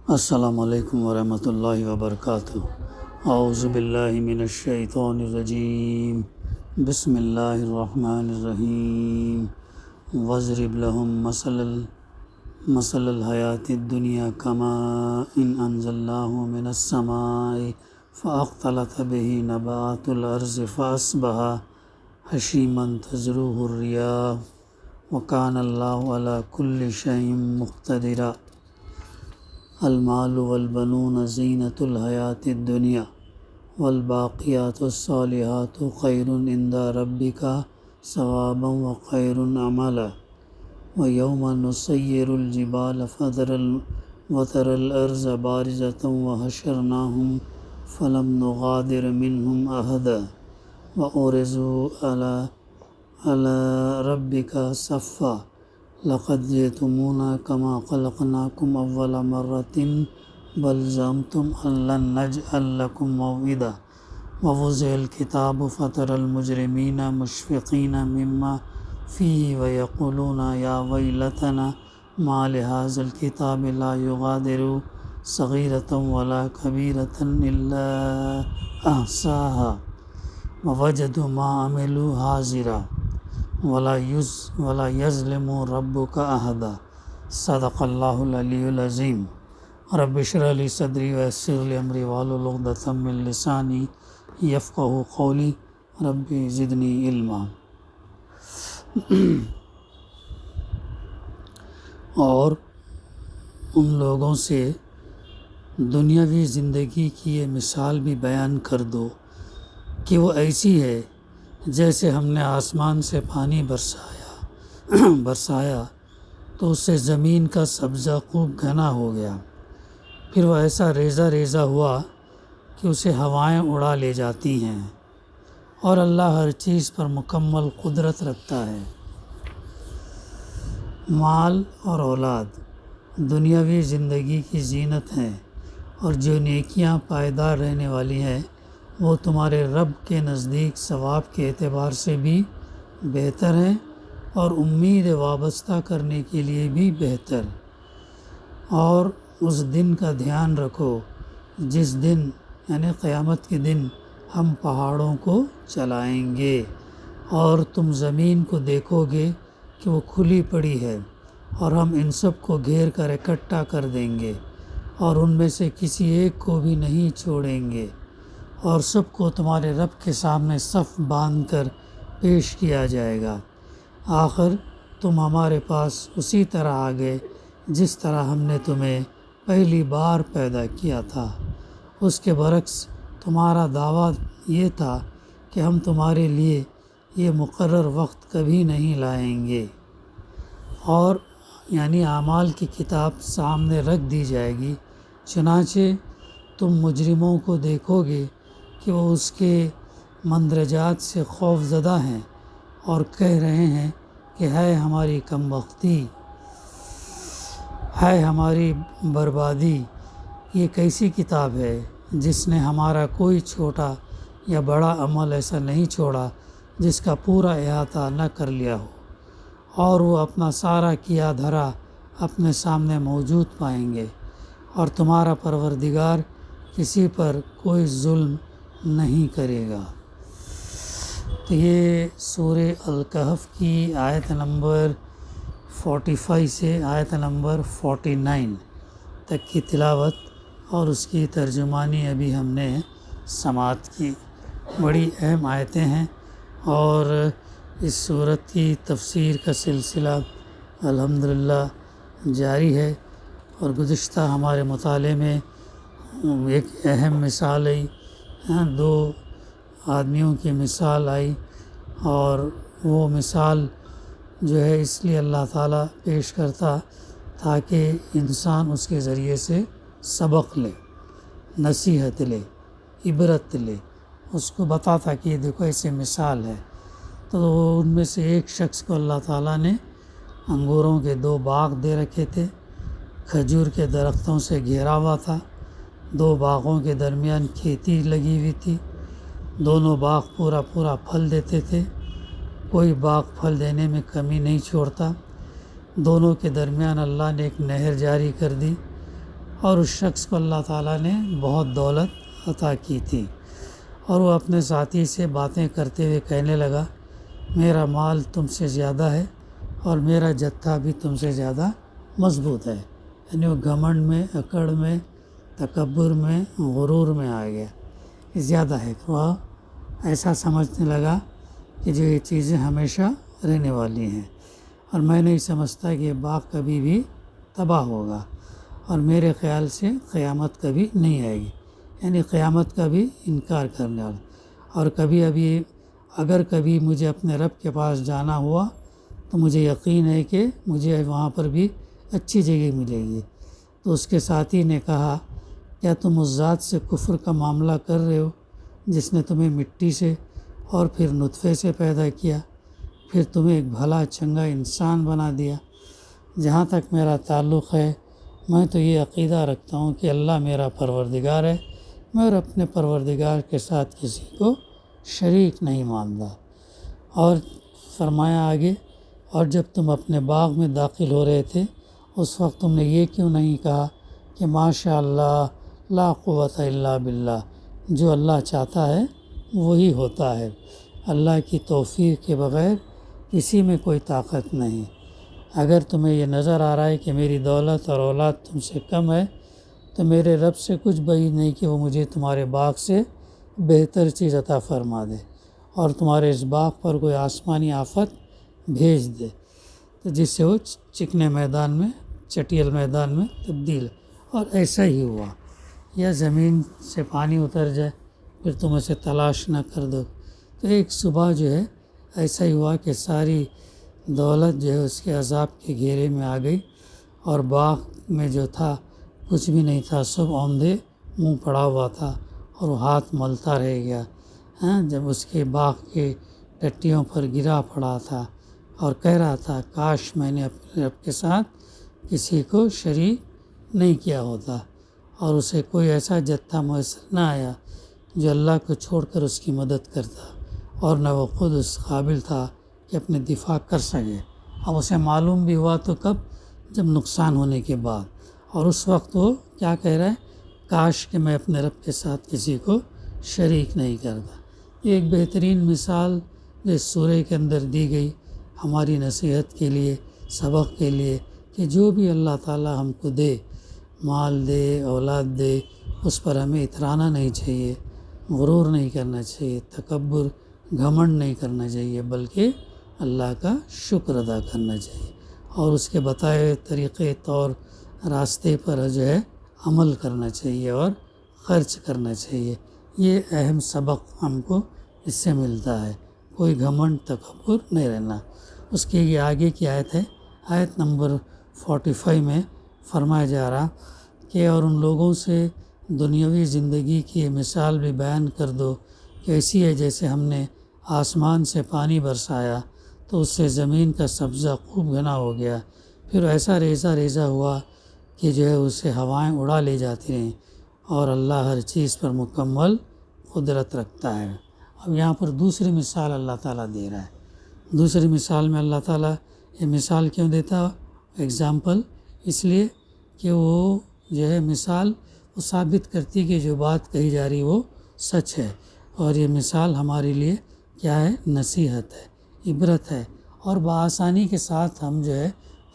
السلام علیکم ورحمۃ اللہ وبرکاتہ۔ اعوذ باللہ من الشیطان الرجیم، بسم اللہ الرحمن الرحیم۔ واضرب لهم مثل الحیات الدنیا کماء انزلناه من السماء فاختلط به نبات الارض فاصبح هشیما تذروه الرياح وکان اللہ علی کل شیء مقتدرا۔ المال والبنون زینۃ الحیات الدنیا والباقیات الصالحات خیر عند ربک ثوابا وخیر عملا۔ ویوم نسیر الجبال وتری الارض بارزۃ وحشرناہم فلم نغادر منہم احدا وعرضوا علی ربک صفا لقد جئتمونا کما خلقناکم اول مرۃ بل زعمتم ان لن نجعل لکم موعدا۔ ووضع الکتاب فتری المجرمین مشفقین مما فیہ ویقولون یا ویلتنا ما لہذا الکتاب لا یغادر صغیرۃ ولا کبیرۃ الا احصاها ووجدوا ما عملوا حاضرا ولا یظلم ربک احدا۔ صدق اللہ العلی العظیم۔ رب اشرح لی صدری ویسر لی امری واحلل عقدۃ من لسانی یفقہوا قولی۔ رب زدنی علما۔ اور ان لوگوں سے دنیاوی زندگی کی یہ مثال بھی بیان کر دو کہ وہ ایسی ہے جیسے ہم نے آسمان سے پانی برسایا تو اس سے زمین کا سبزہ خوب گھنا ہو گیا، پھر وہ ایسا ریزہ ریزہ ہوا کہ اسے ہوائیں اڑا لے جاتی ہیں، اور اللہ ہر چیز پر مکمل قدرت رکھتا ہے۔ مال اور اولاد دنیاوی زندگی کی زینت ہیں، اور جو نیکیاں پائیدار رہنے والی ہیں وہ تمہارے رب کے نزدیک ثواب کے اعتبار سے بھی بہتر ہیں اور امید وابستہ کرنے کے لیے بھی بہتر۔ اور اس دن کا دھیان رکھو جس دن یعنی قیامت کے دن ہم پہاڑوں کو چلائیں گے اور تم زمین کو دیکھو گے کہ وہ کھلی پڑی ہے، اور ہم ان سب کو گھیر کر اکٹھا کر دیں گے اور ان میں سے کسی ایک کو بھی نہیں چھوڑیں گے، اور سب کو تمہارے رب کے سامنے صف باندھ کر پیش کیا جائے گا۔ آخر تم ہمارے پاس اسی طرح آ گئے جس طرح ہم نے تمہیں پہلی بار پیدا کیا تھا۔ اس کے برعکس تمہارا دعویٰ یہ تھا کہ ہم تمہارے لیے یہ مقرر وقت کبھی نہیں لائیں گے، اور یعنی اعمال کی کتاب سامنے رکھ دی جائے گی، چنانچہ تم مجرموں کو دیکھو گے کہ وہ اس کے مندرجات سے خوف زدہ ہیں اور کہہ رہے ہیں کہ ہے ہماری کم بختی، ہے ہماری بربادی۔ یہ کیسی کتاب ہے جس نے ہمارا کوئی چھوٹا یا بڑا عمل ایسا نہیں چھوڑا جس کا پورا احاطہ نہ کر لیا ہو، اور وہ اپنا سارا کیا دھرا اپنے سامنے موجود پائیں گے، اور تمہارا پروردگار کسی پر کوئی ظلم نہیں کرے گا۔ تو یہ سورہ الکہف کی آیت نمبر 45 سے آیت نمبر 49 تک کی تلاوت اور اس کی ترجمانی ابھی ہم نے سماعت کی۔ بڑی اہم آیتیں ہیں، اور اس سورت کی تفسیر کا سلسلہ الحمدللہ جاری ہے، اور گزشتہ ہمارے مطالعے میں ایک اہم مثال آئی، دو آدمیوں کی مثال آئی، اور وہ مثال جو ہے اس لیے اللہ تعالیٰ پیش کرتا تاکہ انسان اس کے ذریعے سے سبق لے، نصیحت لے، عبرت لے۔ اس کو بتاتا کہ یہ دیکھو ایسے مثال ہے۔ تو ان میں سے ایک شخص کو اللہ تعالیٰ نے انگوروں کے 2 باغ دے رکھے تھے، کھجور کے درختوں سے گھیرا ہوا تھا، 2 باغوں کے درمیان کھیتی لگی ہوئی تھی، دونوں باغ پورا پھل دیتے تھے، کوئی باغ پھل دینے میں کمی نہیں چھوڑتا۔ دونوں کے درمیان اللہ نے ایک نہر جاری کر دی، اور اس شخص کو اللہ تعالیٰ نے بہت دولت عطا کی تھی، اور وہ اپنے ساتھی سے باتیں کرتے ہوئے کہنے لگا، میرا مال تم سے زیادہ ہے اور میرا جتھا بھی تم سے زیادہ مضبوط ہے۔ یعنی وہ گھمنڈ میں، اکڑ میں، تکبر میں، غرور میں آ گیا، زیادہ ہے۔ وہ ایسا سمجھنے لگا کہ جو یہ چیزیں ہمیشہ رہنے والی ہیں، اور میں نہیں سمجھتا کہ یہ باغ کبھی بھی تباہ ہوگا، اور میرے خیال سے قیامت کبھی نہیں آئے گی۔ یعنی قیامت کا بھی انکار کرنے والا، اور اگر کبھی مجھے اپنے رب کے پاس جانا ہوا تو مجھے یقین ہے کہ مجھے وہاں پر بھی اچھی جگہ ملے گی۔ تو اس کے ساتھی نے کہا، کیا تم اس ذات سے کفر کا معاملہ کر رہے ہو جس نے تمہیں مٹی سے اور پھر نطفے سے پیدا کیا، پھر تمہیں ایک بھلا چنگا انسان بنا دیا؟ جہاں تک میرا تعلق ہے، میں تو یہ عقیدہ رکھتا ہوں کہ اللہ میرا پروردگار ہے، میں اور اپنے پروردگار کے ساتھ کسی کو شریک نہیں مانتا۔ اور فرمایا آگے، اور جب تم اپنے باغ میں داخل ہو رہے تھے اس وقت تم نے یہ کیوں نہیں کہا کہ ماشاء اللہ لا قوت الا باللہ، جو اللہ چاہتا ہے وہی ہوتا ہے، اللہ کی توفیق کے بغیر کسی میں کوئی طاقت نہیں۔ اگر تمہیں یہ نظر آ رہا ہے کہ میری دولت اور اولاد تم سے کم ہے تو میرے رب سے کچھ بعید نہیں کہ وہ مجھے تمہارے باغ سے بہتر چیز عطا فرما دے اور تمہارے اس باغ پر کوئی آسمانی آفت بھیج دے، تو جس سے وہ چکنے میدان میں، چٹیل میدان میں تبدیل، اور ایسا ہی ہوا۔ یا زمین سے پانی اتر جائے پھر تم اسے تلاش نہ کر دو۔ تو ایک صبح جو ہے ایسا ہی ہوا کہ ساری دولت جو ہے اس کے عذاب کے گھیرے میں آ گئی، اور باغ میں جو تھا کچھ بھی نہیں تھا، سب اوندھے منہ پڑا ہوا تھا، اور وہ ہاتھ ملتا رہ گیا جب اس کے باغ کے ٹٹیوں پر گرا پڑا تھا، اور کہہ رہا تھا، کاش میں نے اپنے رب کے ساتھ کسی کو شریک نہیں کیا ہوتا، اور اسے کوئی ایسا جتھا میسر نہ آیا جو اللہ کو چھوڑ کر اس کی مدد کرتا، اور نہ وہ خود اس قابل تھا کہ اپنے دفاع کر سکے۔ اب اسے معلوم بھی ہوا تو کب؟ جب نقصان ہونے کے بعد، اور اس وقت وہ کیا کہہ رہا ہے؟ کاش کہ میں اپنے رب کے ساتھ کسی کو شریک نہیں کرتا۔ یہ ایک بہترین مثال جو اس سورہ کے اندر دی گئی ہماری نصیحت کے لیے، سبق کے لیے، کہ جو بھی اللہ تعالیٰ ہم کو دے، مال دے، اولاد دے، اس پر ہمیں اترانا نہیں چاہیے، غرور نہیں کرنا چاہیے، تکبر، گھمنڈ نہیں کرنا چاہیے، بلکہ اللہ کا شکر ادا کرنا چاہیے، اور اس کے بتائے ہوئے طریقے طور راستے پر جو ہے عمل کرنا چاہیے اور خرچ کرنا چاہیے۔ یہ اہم سبق ہم کو اس سے ملتا ہے، کوئی گھمنڈ تکبر نہیں رہنا۔ اس کے یہ آگے کی آیت ہے، آیت نمبر 45 میں فرمایا جا رہا کہ اور ان لوگوں سے دنیاوی زندگی کی مثال بھی بیان کر دو کہ ایسی ہے جیسے ہم نے آسمان سے پانی برسایا تو اس سے زمین کا سبزہ خوب گھنا ہو گیا، پھر ایسا ریزہ ریزہ ہوا کہ جو ہے اسے ہوائیں اڑا لے جاتی رہیں، اور اللہ ہر چیز پر مکمل قدرت رکھتا ہے۔ اب یہاں پر دوسری مثال اللہ تعالیٰ دے رہا ہے۔ دوسری مثال میں اللہ تعالیٰ یہ مثال کیوں دیتا؟ ایگزامپل اس لیے کہ وہ جو ہے مثال وہ ثابت کرتی کہ جو بات کہی جا رہی وہ سچ ہے، اور یہ مثال ہمارے لیے کیا ہے؟ نصیحت ہے، عبرت ہے، اور بآسانی کے ساتھ ہم جو ہے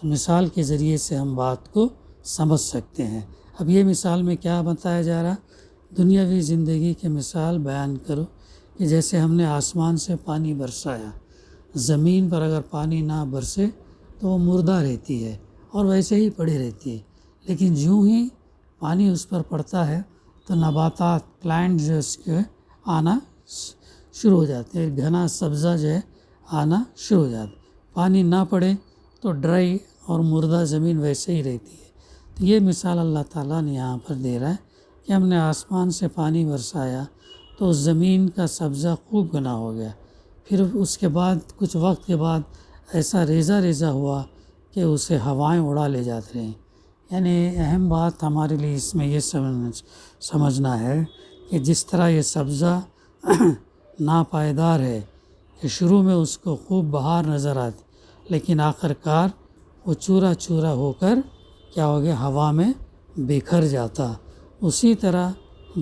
مثال کے ذریعے سے ہم بات کو سمجھ سکتے ہیں۔ اب یہ مثال میں کیا بتایا جا رہا؟ دنیاوی زندگی کی مثال بیان کرو کہ جیسے ہم نے آسمان سے پانی برسایا، زمین پر اگر پانی نہ برسے تو وہ مردہ رہتی ہے اور ویسے ہی پڑی رہتی ہے، لیکن جو ہی پانی اس پر پڑتا ہے تو نباتات، پلانٹ جو اس کے آنا شروع ہو جاتے ہیں، گھنا سبزہ جو ہے آنا شروع ہو جاتا ہے۔ پانی نہ پڑے تو ڈرائی اور مردہ زمین ویسے ہی رہتی ہے۔ تو یہ مثال اللہ تعالیٰ نے یہاں پر دے رہا ہے کہ ہم نے آسمان سے پانی برسایا تو اس زمین کا سبزہ خوب گھنا ہو گیا، پھر اس کے بعد کچھ وقت کے بعد ایسا ریزہ ریزہ ہوا کہ اسے ہوائیں اڑا لے جاتے رہیں۔ یعنی اہم بات ہمارے لیے اس میں یہ سمجھنا ہے کہ جس طرح یہ سبزہ ناپائیدار ہے کہ شروع میں اس کو خوب بہار نظر آتی، لیکن آخر کار وہ چورا چورا ہو کر کیا ہو گیا؟ ہوا میں بکھر جاتا، اسی طرح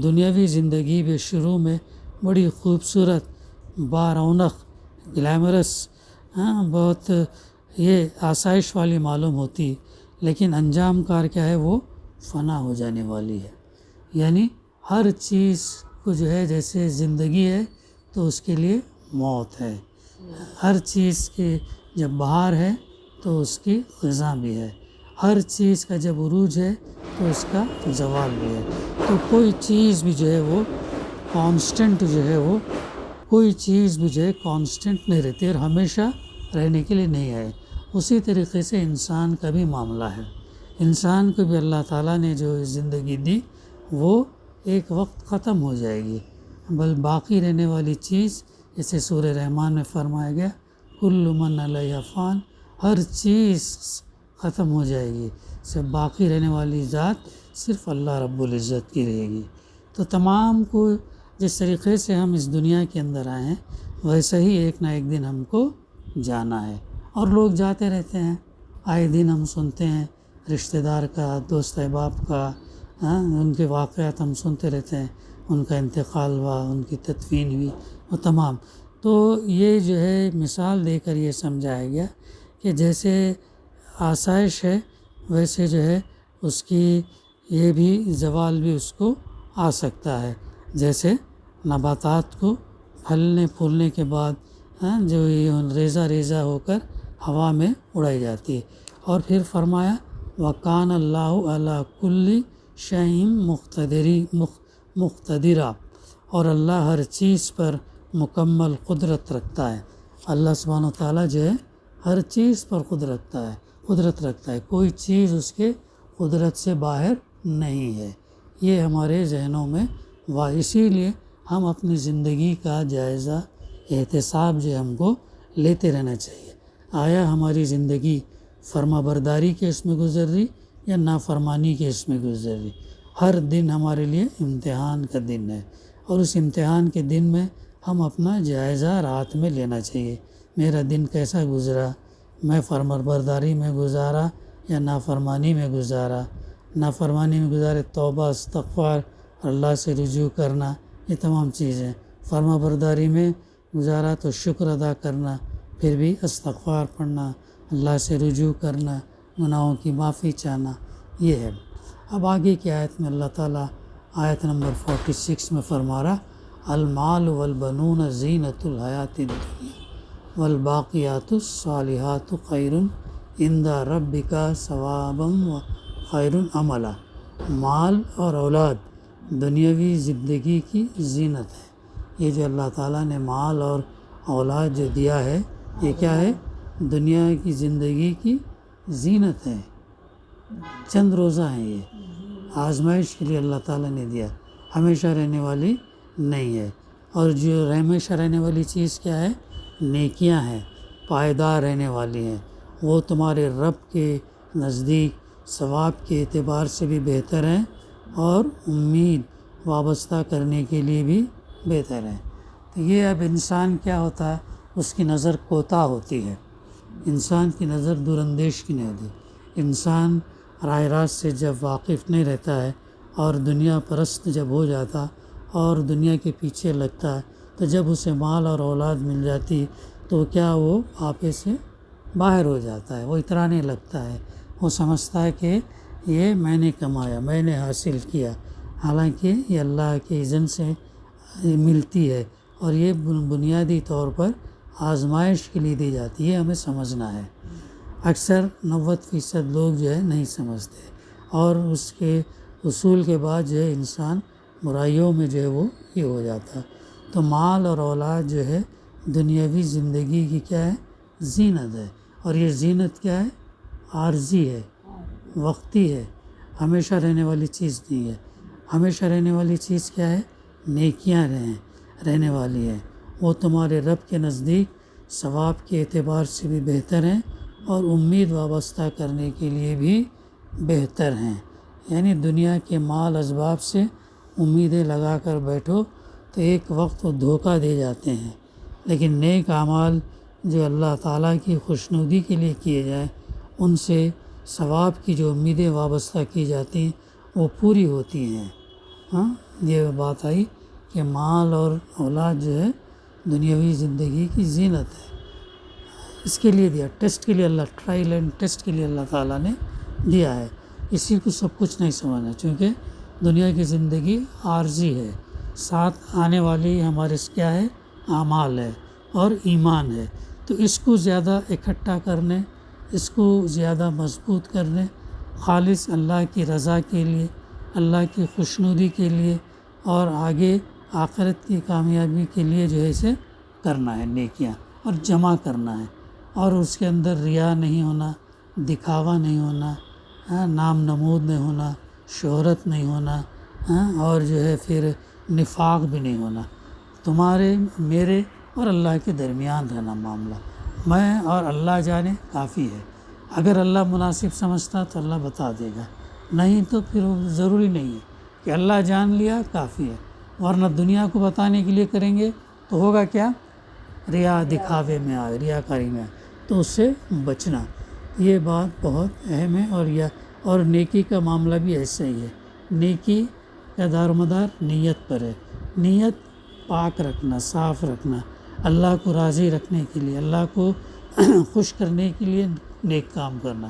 دنیاوی زندگی بھی شروع میں بڑی خوبصورت، بارونق، گلیمرس، بہت یہ آسائش والی معلوم ہوتی، لیکن انجام کار کیا ہے، وہ فنا ہو جانے والی ہے۔ یعنی ہر چیز کو جو ہے، جیسے زندگی ہے تو اس کے لیے موت ہے، ہر چیز کی جب بہار ہے تو اس کی خزاں بھی ہے، ہر چیز کا جب عروج ہے تو اس کا زوال بھی ہے۔ تو کوئی چیز بھی جو ہے وہ کانسٹنٹ جو ہے، وہ کوئی چیز بھی جو ہے کانسٹنٹ نہیں رہتی اور ہمیشہ رہنے کے لیے نہیں ہے۔ اسی طریقے سے انسان کا بھی معاملہ ہے، انسان کو بھی اللہ تعالیٰ نے جو زندگی دی وہ ایک وقت ختم ہو جائے گی، بل باقی رہنے والی چیز جیسے سورہ رحمان میں فرمایا گیا، کل من علیہا فان، ہر چیز ختم ہو جائے گی، صرف باقی رہنے والی ذات صرف اللہ رب العزت کی رہے گی۔ تو تمام کو جس طریقے سے ہم اس دنیا کے اندر آئے ہیں ویسے ہی ایک نہ ایک دن ہم کو جانا ہے، اور لوگ جاتے رہتے ہیں، آئے دن ہم سنتے ہیں رشتہ دار کا، دوست احباب کا، ان کے واقعات ہم سنتے رہتے ہیں، ان کا انتقال ہوا، ان کی تدفین ہوئی، وہ تمام۔ تو یہ جو ہے مثال دے کر یہ سمجھایا گیا کہ جیسے آسائش ہے ویسے جو ہے اس کی یہ بھی زوال بھی اس کو آ سکتا ہے، جیسے نباتات کو پھلنے پھولنے کے بعد جو یہ ریزہ ریزہ ہو کر ہوا میں اڑائی جاتی ہے۔ اور پھر فرمایا وَكَانَ اللَّهُ عَلَىٰ كُلِّ شَيْءٍ مُقْتَدِرًا، اور اللہ ہر چیز پر مکمل قدرت رکھتا ہے۔ اللہ سبحانہ و تعالیٰ جو ہے ہر چیز پر قدرت رکھتا ہے، کوئی چیز اس کے قدرت سے باہر نہیں ہے۔ یہ ہمارے ذہنوں میں اسی لیے ہم اپنی زندگی کا جائزہ احتساب جو ہم کو لیتے رہنا چاہیے، آیا ہماری زندگی فرما برداری کے اس میں گزر رہی یا نافرمانی کے اس میں گزر رہی۔ ہر دن ہمارے لیے امتحان کا دن ہے، اور اس امتحان کے دن میں ہم اپنا جائزہ رات میں لینا چاہیے، میرا دن کیسا گزرا، میں فرما برداری میں گزارا یا نافرمانی میں گزارا۔ نافرمانی میں گزارے توبہ، استغفار، اللہ سے رجوع کرنا، یہ تمام چیزیں۔ فرما برداری میں گزارا تو شکر ادا کرنا، پھر بھی استغفار پڑھنا، اللہ سے رجوع کرنا، گناہوں کی معافی چاہنا، یہ ہے۔ اب آگے کی آیت میں اللہ تعالیٰ آیت نمبر 46 میں فرما رہا، المال والبنون زینۃ الحیات الدنیا والباقیات الصالحات خیر عند ربک ثوابا وخیر عملا۔ مال اور اولاد دنیاوی زندگی کی زینت ہے۔ یہ جو اللہ تعالیٰ نے مال اور اولاد جو دیا ہے، یہ کیا ہے؟ دنیا کی زندگی کی زینت ہے، چند روزہ ہیں، یہ آزمائش کے لیے اللہ تعالیٰ نے دیا، ہمیشہ رہنے والی نہیں ہے۔ اور جو ہمیشہ رہنے والی چیز کیا ہے؟ نیکیاں ہیں، پائیدار رہنے والی ہیں، وہ تمہارے رب کے نزدیک ثواب کے اعتبار سے بھی بہتر ہیں اور امید وابستہ کرنے کے لیے بھی بہتر ہیں۔ تو یہ اب انسان کیا ہوتا ہے، اس کی نظر کوتاہ ہوتی ہے، انسان کی نظر دور اندیش کی نہیں ہوتی۔ انسان راہ راست سے جب واقف نہیں رہتا ہے اور دنیا پرست جب ہو جاتا اور دنیا کے پیچھے لگتا ہے، تو جب اسے مال اور اولاد مل جاتی تو کیا وہ آپے سے باہر ہو جاتا ہے، وہ اترانے لگتا ہے، وہ سمجھتا ہے کہ یہ میں نے کمایا، میں نے حاصل کیا، حالانکہ یہ اللہ کے اذن سے ملتی ہے، اور یہ بنیادی طور پر آزمائش کے لیے دی جاتی ہے، ہمیں سمجھنا ہے۔ اکثر 90% لوگ جو ہے نہیں سمجھتے، اور اس کے اصول کے بعد جو ہے انسان برائیوں میں جو ہے وہ یہ ہو جاتا ہے۔ تو مال اور اولاد جو ہے دنیاوی زندگی کی کیا ہے؟ زینت ہے، اور یہ زینت کیا ہے؟ عارضی ہے، وقتی ہے، ہمیشہ رہنے والی چیز نہیں ہے۔ ہمیشہ رہنے والی چیز کیا ہے؟ نیکیاں رہنے والی ہے، وہ تمہارے رب کے نزدیک ثواب کے اعتبار سے بھی بہتر ہیں اور امید وابستہ کرنے کے لیے بھی بہتر ہیں۔ یعنی دنیا کے مال اسباب سے امیدیں لگا کر بیٹھو تو ایک وقت وہ دھوکہ دے جاتے ہیں، لیکن نیک اعمال جو اللہ تعالیٰ کی خوشنودی کے لیے کیے جائیں، ان سے ثواب کی جو امیدیں وابستہ کی جاتی ہیں، وہ پوری ہوتی ہیں. ہاں یہ بات آئی کہ مال اور اولاد جو ہے دنیاوی زندگی کی زینت ہے. اس کے لیے دیا، ٹیسٹ کے لیے اللہ، ٹرائل اینڈ ٹیسٹ کے لیے اللہ تعالیٰ نے دیا ہے. اسی کو سب کچھ نہیں سمجھنا، چونکہ دنیا کی زندگی عارضی ہے، ساتھ آنے والی ہمارے کیا ہے، اعمال ہے اور ایمان ہے. تو اس کو زیادہ اکٹھا کرنے، اس کو زیادہ مضبوط کرنے، خالص اللہ کی رضا کے لیے، اللہ کی خوشنودی کے لیے اور آگے آخرت کی کامیابی کے لیے جو ہے اسے کرنا ہے، نیکیاں اور جمع کرنا ہے. اور اس کے اندر ریا نہیں ہونا، دکھاوا نہیں ہونا، نام نمود نہیں ہونا، شہرت نہیں ہونا، اور جو ہے پھر نفاق بھی نہیں ہونا. تمہارے، میرے اور اللہ کے درمیان رہنا معاملہ. میں اور اللہ جانے کافی ہے. اگر اللہ مناسب سمجھتا تو اللہ بتا دے گا، نہیں تو پھر ضروری نہیں ہے کہ اللہ جان لیا کافی ہے. ورنہ دنیا کو بتانے کے لیے کریں گے تو ہوگا کیا، ریا، دکھاوے میں آئے، ریاکاری میں آئے. تو اس سے بچنا، یہ بات بہت اہم ہے. اور نیکی کا معاملہ بھی ایسا ہی ہے. نیکی کا دار و مدار نیت پر ہے. نیت پاک رکھنا، صاف رکھنا، اللہ کو راضی رکھنے کے لیے، اللہ کو خوش کرنے کے لیے نیک کام کرنا،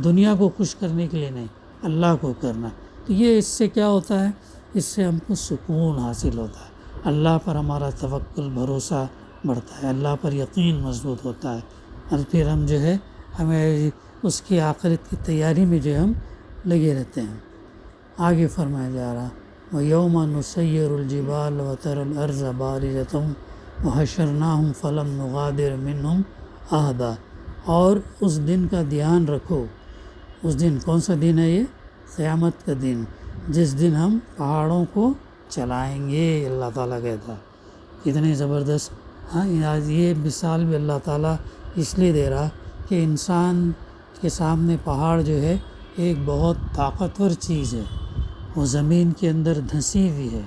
دنیا کو خوش کرنے کے لیے نہیں، اللہ کو کرنا. تو یہ اس سے کیا ہوتا ہے، اس سے ہم کو سکون حاصل ہوتا ہے، اللہ پر ہمارا توکل، بھروسہ بڑھتا ہے، اللہ پر یقین مضبوط ہوتا ہے. اور پھر ہم جو ہے ہمیں اس کی آخرت کی تیاری میں جو ہم لگے رہتے ہیں. آگے فرمایا جا رہا وَيَوْمَ نُسَيِّرُ الْجِبَالَ وَتَرَى الْأَرْضَ بَارِزَةً وَحَشَرْنَاهُمْ فَلَمْ نُغَادِرْ مِنْهُمْ أَحَدًا. اور اس دن کا دھیان رکھو. اس دن کون سا دن ہے، یہ قیامت کا دن، جس دن ہم پہاڑوں کو چلائیں گے. اللہ تعالیٰ کہتا، کتنی زبردست. ہاں یہ مثال بھی اللہ تعالیٰ اس لیے دے رہا کہ انسان کے سامنے پہاڑ جو ہے ایک بہت طاقتور چیز ہے. وہ زمین کے اندر دھنسی ہوئی ہے.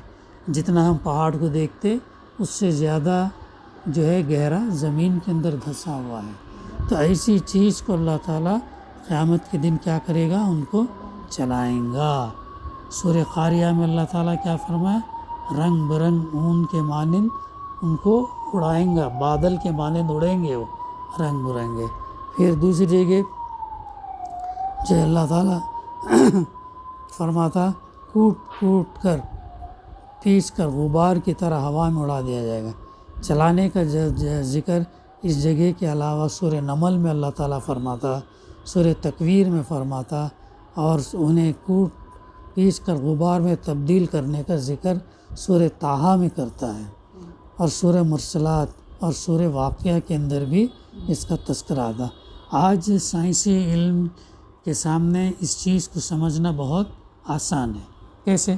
جتنا ہم پہاڑ کو دیکھتے اس سے زیادہ جو ہے گہرا زمین کے اندر دھنسا ہوا ہے. تو ایسی چیز کو اللہ تعالیٰ قیامت کے دن کیا کرے گا، ان کو چلائیں گا. سورہ قاریہ میں اللہ تعالیٰ کیا فرمایا، رنگ برنگ اون کے مانند ان کو اڑائیں گا، بادل کے مانند اڑیں گے وہ رنگ برنگے. پھر دوسری جگہ جو اللہ تعالیٰ فرماتا کوٹ کوٹ کر، پیس کر غبار کی طرح ہوا میں اڑا دیا جائے گا. چلانے کا ذکر اس جگہ کے علاوہ سورہ نمل میں اللہ تعالیٰ فرماتا، سورہ تکویر میں فرماتا، اور انہیں کوٹ پیس کر غبار میں تبدیل کرنے کا ذکر سورہ طٰہٰ میں کرتا ہے، اور سورہ مرسلات اور سورہ واقعہ کے اندر بھی اس کا تذکرہ آتا. آج سائنسی علم کے سامنے اس چیز کو سمجھنا بہت آسان ہے. کیسے؟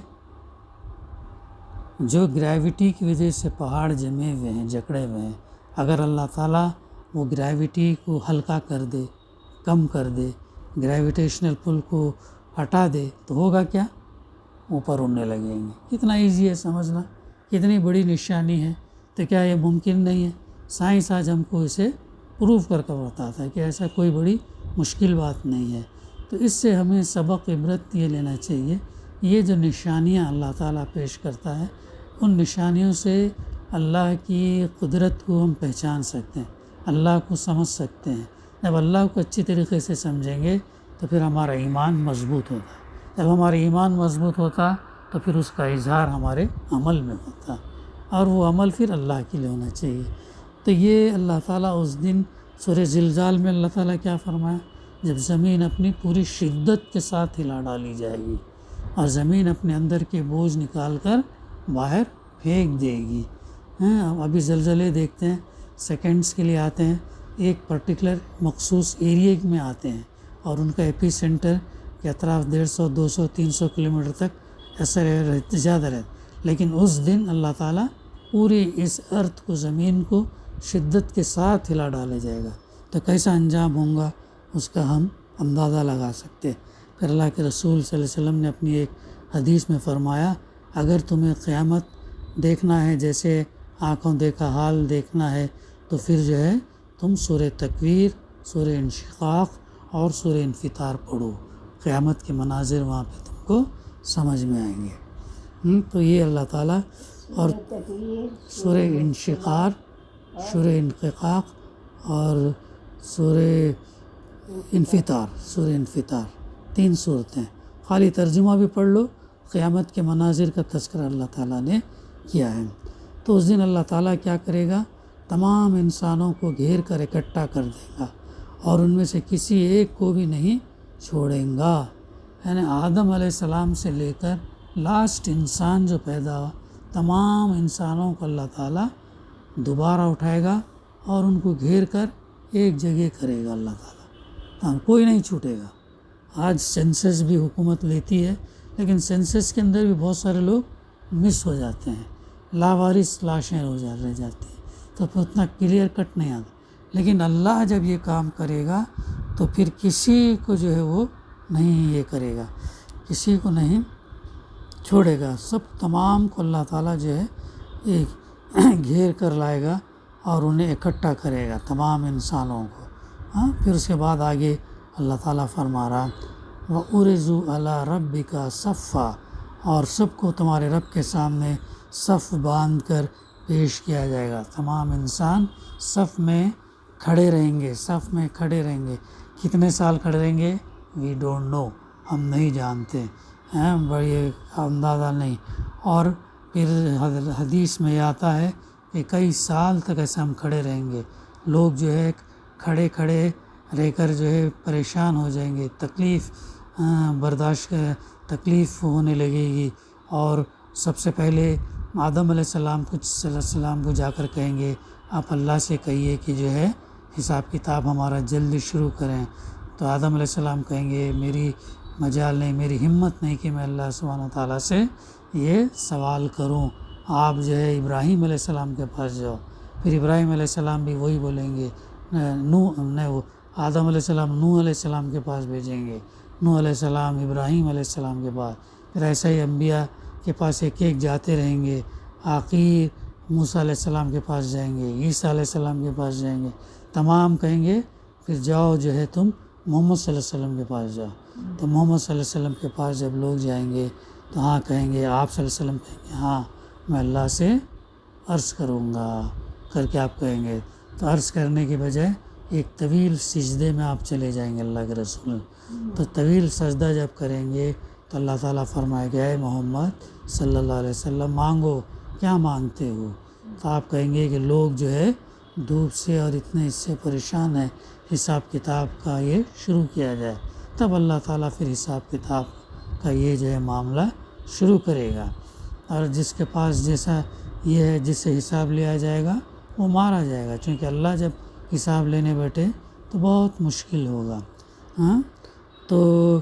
جو گریویٹی کی وجہ سے پہاڑ جمے ہوئے ہیں، جکڑے ہوئے ہیں، اگر اللہ تعالیٰ وہ گریویٹی کو ہلکا کر دے، کم کر دے، گریویٹیشنل پل کو ہٹا دے تو ہوگا کیا، اوپر اڑنے لگیں گے. کتنا ایزی ہے سمجھنا، کتنی بڑی نشانی ہے. تو کیا یہ ممکن نہیں ہے؟ سائنس آج ہم کو اسے پروو کر کے بتاتا ہے کہ ایسا کوئی بڑی مشکل بات نہیں ہے. تو اس سے ہمیں سبق عبرت یہ لینا چاہیے، یہ جو نشانیاں اللہ تعالیٰ پیش کرتا ہے، ان نشانیوں سے اللہ کی قدرت کو ہم پہچان سکتے ہیں، اللہ کو سمجھ سکتے ہیں. جب اللہ کو اچھی طریقے سے سمجھیں گے تو پھر ہمارا ایمان مضبوط ہوتا ہے. جب ہمارا ایمان مضبوط ہوتا تو پھر اس کا اظہار ہمارے عمل میں ہوتا، اور وہ عمل پھر اللہ کے لیے ہونا چاہیے. تو یہ اللہ تعالیٰ اس دن سورہ زلزال میں اللہ تعالیٰ کیا فرمایا، جب زمین اپنی پوری شدت کے ساتھ ہلا ڈالی جائے گی اور زمین اپنے اندر کے بوجھ نکال کر باہر پھینک دے گی. ابھی زلزلے دیکھتے ہیں، سیکنڈز کے لیے آتے ہیں، ایک پرٹیکولر مخصوص ایریے میں آتے ہیں، اور ان کا ایپی سینٹر کے اطراف 150 200 300 کلومیٹر تک ایسا زیادہ رہتا. لیکن اس دن اللہ تعالیٰ پوری اس ارتھ کو، زمین کو شدت کے ساتھ ہلا ڈالا جائے گا. تو کیسا انجام ہوگا اس کا ہم اندازہ لگا سکتے. پھر اللہ کے رسول صلی اللہ علیہ وسلم نے اپنی ایک حدیث میں فرمایا، اگر تمہیں قیامت دیکھنا ہے، جیسے آنکھوں دیکھا حال دیکھنا ہے، تو پھر جو ہے تم سورہ تکویر، سورہ انشقاق اور سورہ انفطار پڑھو. قیامت کے مناظر وہاں پہ تم کو سمجھ میں آئیں گے۔ تو یہ اللہ تعالیٰ اور سورہ انشقاق، سورہ انفطار اور سورہ انفطار 3 صورتیں، خالی ترجمہ بھی پڑھ لو، قیامت کے مناظر کا تذکرہ اللہ تعالیٰ نے کیا ہے۔ تو اس دن اللہ تعالیٰ کیا کرے گا، تمام انسانوں کو گھیر کر اکٹھا کر دے گا اور ان میں سے کسی ایک کو بھی نہیں چھوڑیں گا، یعنی آدم علیہ السلام سے لے کر لاسٹ انسان جو پیدا ہوا، تمام انسانوں کو اللہ تعالیٰ دوبارہ اٹھائے گا اور ان کو گھیر کر ایک جگہ کرے گا اللہ تعالیٰ، کوئی نہیں چھوٹے گا۔ آج سینسس بھی حکومت لیتی ہے، لیکن سینسس کے اندر بھی بہت سارے لوگ مس ہو جاتے ہیں، لاوارث لاشیں رہ جاتی ہیں، تو پھر اتنا کلیئر کٹ نہیں آتا۔ لیکن اللہ جب یہ کام کرے گا تو پھر کسی کو جو ہے وہ نہیں یہ کرے گا، کسی کو نہیں چھوڑے گا، سب تمام کو اللہ تعالیٰ جو ہے ایک گھیر کر لائے گا اور انہیں اکٹھا کرے گا، تمام انسانوں کو۔ پھر اس کے بعد آگے اللہ تعالیٰ فرما رہا وَأُرِزُوا عَلَىٰ رَبِّكَ صَفًّا، اور سب کو تمہارے رب کے سامنے صف باندھ کر پیش کیا جائے گا، تمام انسان صف میں کھڑے رہیں گے، کتنے سال کھڑے رہیں گے وی ڈونٹ نو، ہم نہیں جانتے، بڑی اندازہ نہیں۔ اور پھر حدیث میں آتا ہے کہ کئی سال تک ایسے ہم کھڑے رہیں گے، لوگ جو ہے کھڑے رہ کر جو ہے پریشان ہو جائیں گے، تکلیف ہونے لگے گی، اور سب سے پہلے آدم علیہ السلام کو جا کر کہیں گے آپ اللہ سے کہیے کہ جو ہے حساب کتاب ہمارا جلدی شروع کریں، تو آدم علیہ السلام کہیں گے میری مجال نہیں، میری ہمت نہیں کہ میں اللہ سبحانہ تعالیٰ سے یہ سوال کروں، آپ جو ہے ابراہیم علیہ السلام کے پاس جاؤ۔ پھر ابراہیم علیہ السلام بھی وہی بولیں گے، آدم علیہ السلام نوح علیہ السلام کے پاس بھیجیں گے، نوح علیہ السلام ابراہیم علیہ السلام کے پاس، پھر ایسا ہی انبیاء کے پاس ایک ایک جاتے رہیں گے، آخر موسیٰ علیہ السلام کے پاس جائیں گے، عیسیٰ علیہ السلام کے پاس جائیں گے، تمام کہیں گے پھر جاؤ جو ہے تم محمد صلی اللہ علیہ وسلم کے پاس جاؤ، تو محمد صلی اللہ علیہ وسلم کے پاس جب لوگ جائیں گے تو ہاں کہیں گے، آپ صلی اللہ علیہ وسلم کہیں گے ہاں میں اللہ سے عرض کروں گا، کر کے آپ کہیں گے، تو عرض کرنے کے بجائے ایک طویل سجدے میں آپ چلے جائیں گے اللہ کے رسول، تو طویل سجدہ جب کریں گے تو اللہ تعالیٰ فرمائے گا اے محمد صلی اللہ علیہ وسلم مانگو، کیا مانگتے ہو؟ تو آپ کہیں گے کہ لوگ جو ہے دھوپ سے اور اتنے اس سے پریشان ہیں، حساب کتاب کا یہ شروع کیا جائے، تب اللہ تعالیٰ پھر حساب کتاب کا یہ جو ہے معاملہ شروع کرے گا، اور جس کے پاس جیسا یہ ہے جس سے حساب لیا جائے گا وہ مارا جائے گا، چونکہ اللہ جب حساب لینے بیٹھے تو بہت مشکل ہوگا۔ تو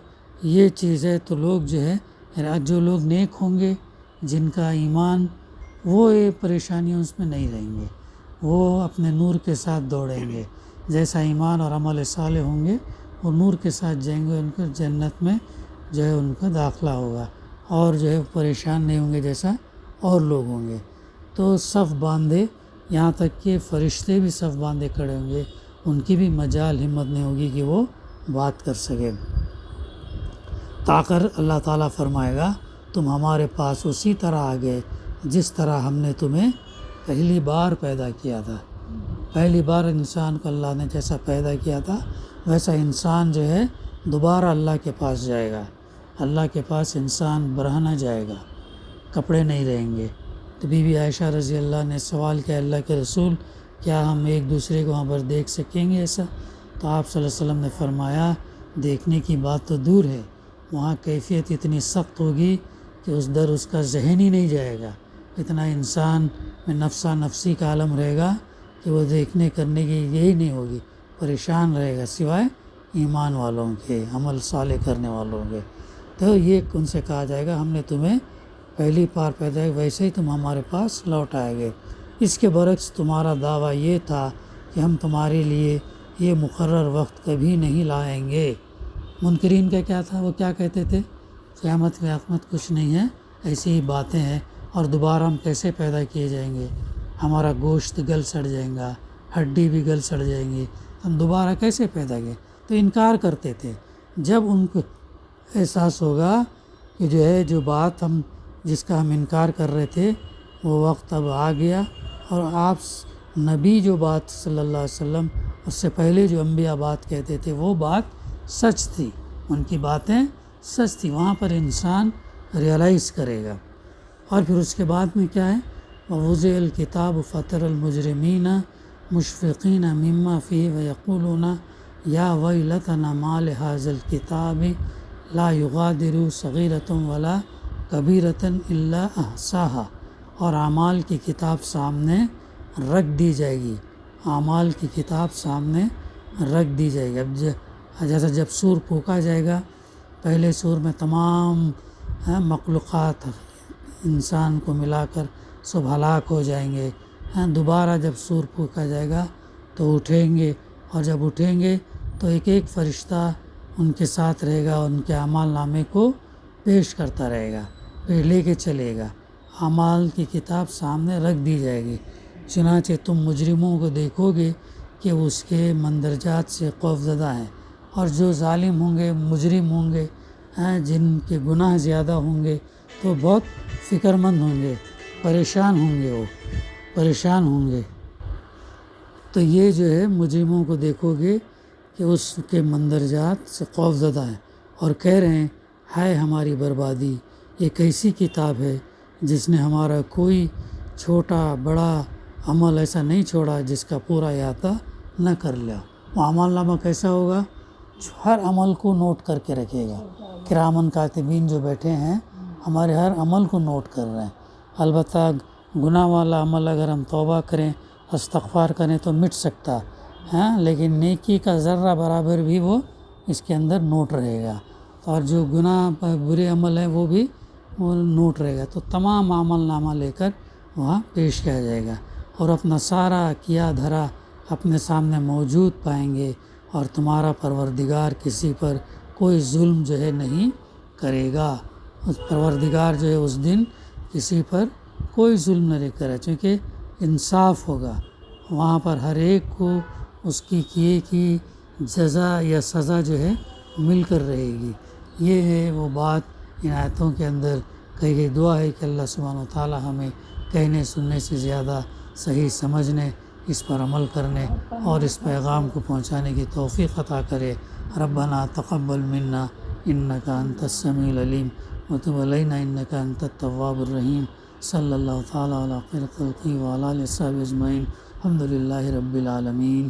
یہ چیز ہے، تو لوگ جو ہے جو لوگ نیک ہوں گے، جن کا ایمان، وہ یہ پریشانیوں اس میں نہیں رہیں گے، وہ اپنے نور کے ساتھ دوڑیں گے، جیسا ایمان اور عمل صالح ہوں گے وہ نور کے ساتھ جائیں گے، ان کو جنت میں جو ہے ان کا داخلہ ہوگا، اور جو ہے پریشان نہیں ہوں گے جیسا اور لوگ ہوں گے۔ تو صف باندھے، یہاں تک کہ فرشتے بھی صف باندھے کھڑے ہوں گے، ان کی بھی مجال ہمت نہیں ہوگی کہ وہ بات کر سکے، تاکر اللہ تعالیٰ فرمائے گا تم ہمارے پاس اسی طرح آ گئے جس طرح ہم نے تمہیں پہلی بار پیدا کیا تھا، پہلی بار انسان کو اللہ نے جیسا پیدا کیا تھا ویسا انسان جو ہے دوبارہ اللہ کے پاس جائے گا، اللہ کے پاس انسان برہنہ جائے گا، کپڑے نہیں رہیں گے۔ تو بی بی عائشہ رضی اللہ نے سوال کیا اللہ کے رسول کیا ہم ایک دوسرے کو وہاں پر دیکھ سکیں گے ایسا؟ تو آپ صلی اللہ علیہ وسلم نے فرمایا دیکھنے کی بات تو دور ہے، وہاں کیفیت اتنی سخت ہوگی کہ اس کا ذہن ہی نہیں جائے گا، اتنا انسان میں نفسی کا عالم رہے گا کہ وہ دیکھنے کرنے کی یہی نہیں ہوگی، پریشان رہے گا سوائے ایمان والوں کے، عمل صالح کرنے والوں کے۔ تو یہ ان سے کہا جائے گا ہم نے تمہیں پہلی بار پیدا کیا ویسے ہی تم ہمارے پاس لوٹ آئے گے، اس کے برعکس تمہارا دعویٰ یہ تھا کہ ہم تمہارے لیے یہ مقرر وقت کبھی نہیں لائیں گے۔ منکرین کا کیا تھا، وہ کیا کہتے تھے قیامت کچھ نہیں ہے، ایسی ہی باتیں ہیں، اور دوبارہ ہم کیسے پیدا کیے جائیں گے، ہمارا گوشت گل سڑ جائیں گا، ہڈی بھی گل سڑ جائیں گی، ہم دوبارہ کیسے پیدا کیے، تو انکار کرتے تھے۔ جب ان کو احساس ہوگا کہ جو ہے جو بات جس کا ہم انکار کر رہے تھے وہ وقت اب آ گیا، اور آپ نبی جو بات صلی اللہ علیہ وسلم اس سے پہلے جو انبیاء بات کہتے تھے وہ بات سچ تھی، ان کی باتیں سچ تھی، وہاں پر انسان ریئلائز کرے گا۔ اور پھر اس کے بعد میں کیا ہے، وَوُضِعَ الْكِتَابُ فَتَرَى الْمُجْرِمِينَ مُشْفِقِينَ مِمَّا فِيهِ وَيَقُولُونَ يَا وَيْلَتَنَا مَا لِهَٰذَا الْكِتَابِ لَا يُغَادِرُ صَغِيرَةً وَلَا كَبِيرَةً إِلَّا أَحْصَاهَا، اور اعمال کی کتاب سامنے رکھ دی جائے گی، اعمال کی کتاب سامنے رکھ دی جائے گی۔ اب جیسا جب سور پھونکا جائے گا، پہلے سور میں تمام مخلوقات انسان کو ملا کر سب ہلاک ہو جائیں گے، دوبارہ جب سور پھونکا جائے گا تو اٹھیں گے، اور جب اٹھیں گے تو ایک ایک فرشتہ ان کے ساتھ رہے گا، ان کے اعمال نامے کو پیش کرتا رہے گا، پھر لے کے چلے گا، اعمال کی کتاب سامنے رکھ دی جائے گی۔ چنانچہ تم مجرموں کو دیکھو گے کہ اس کے مندرجات سے خوف زدہ ہیں، اور جو ظالم ہوں گے، مجرم ہوں گے، جن کے گناہ زیادہ ہوں گے تو بہت فکر مند ہوں گے، پریشان ہوں گے، وہ پریشان ہوں گے۔ تو یہ جو ہے مجرموں کو دیکھو گے کہ اس کے مندرجات سے خوف زدہ ہیں، اور کہہ رہے ہیں ہائے ہماری بربادی، یہ کیسی کتاب ہے جس نے ہمارا کوئی چھوٹا بڑا عمل ایسا نہیں چھوڑا جس کا پورا احاطہ نہ کر لیا۔ وہ عمل نامہ کیسا ہوگا؟ ہر عمل کو نوٹ کر کے رکھے گا، کرامن کاتبین جو بیٹھے ہیں ہمارے ہر عمل کو نوٹ کر رہے ہیں۔ البتہ گناہ والا عمل اگر ہم توبہ کریں، استغفار کریں تو مٹ سکتا ہے، لیکن نیکی کا ذرہ برابر بھی وہ اس کے اندر نوٹ رہے گا، اور جو گناہ برے عمل ہیں وہ بھی وہ نوٹ رہے گا۔ تو تمام عمل نامہ لے کر وہاں پیش کیا جائے گا، اور اپنا سارا کیا دھرا اپنے سامنے موجود پائیں گے، اور تمہارا پروردگار کسی پر کوئی ظلم جو ہے نہیں کرے گا۔ اس پروردگار جو ہے اس دن کسی پر کوئی ظلم نہیں کرے، چونکہ انصاف ہوگا، وہاں پر ہر ایک کو اس کی کیے کی جزا یا سزا جو ہے مل کر رہے گی۔ یہ ہے وہ بات ان آیتوں کے اندر کہی گئی۔ دعا ہے کہ اللہ سبحانہ و تعالی ہمیں کہنے سننے سے زیادہ صحیح سمجھنے، اس پر عمل کرنے اور اس پیغام کو پہنچانے کی توفیق عطا کرے۔ ربنا تقبل منا انک انت السمیع العلیم وتب علینا انک انت التواب الرحیم۔ صلی اللہ تعالی علی خیر خلقہ وعلی آلہ وصحبہ اجمعین۔ الحمد للہ رب العالمین۔